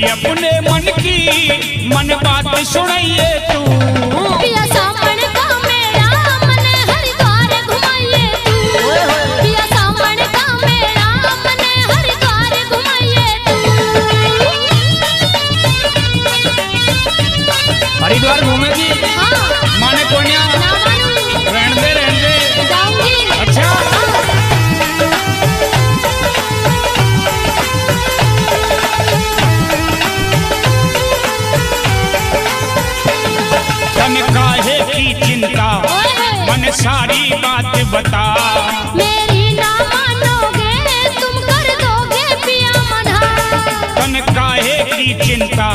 अपने मन की मन बात सुनाइए तू। पिया सावन का मेला मन हरिद्वार घुमाइए तू। पिया सावन का मेला मन हरिद्वार घुमाइए तू। हरिद्वार घूमेगी? हाँ। माने कोन्या? ना मानूंगी। रहने दे जाऊंगी। अच्छा। तन काहे की चिंता मन सारी बात बता। मेरी ना मानोगे तुम कर दोगे पिया मना। तन काहे की चिंता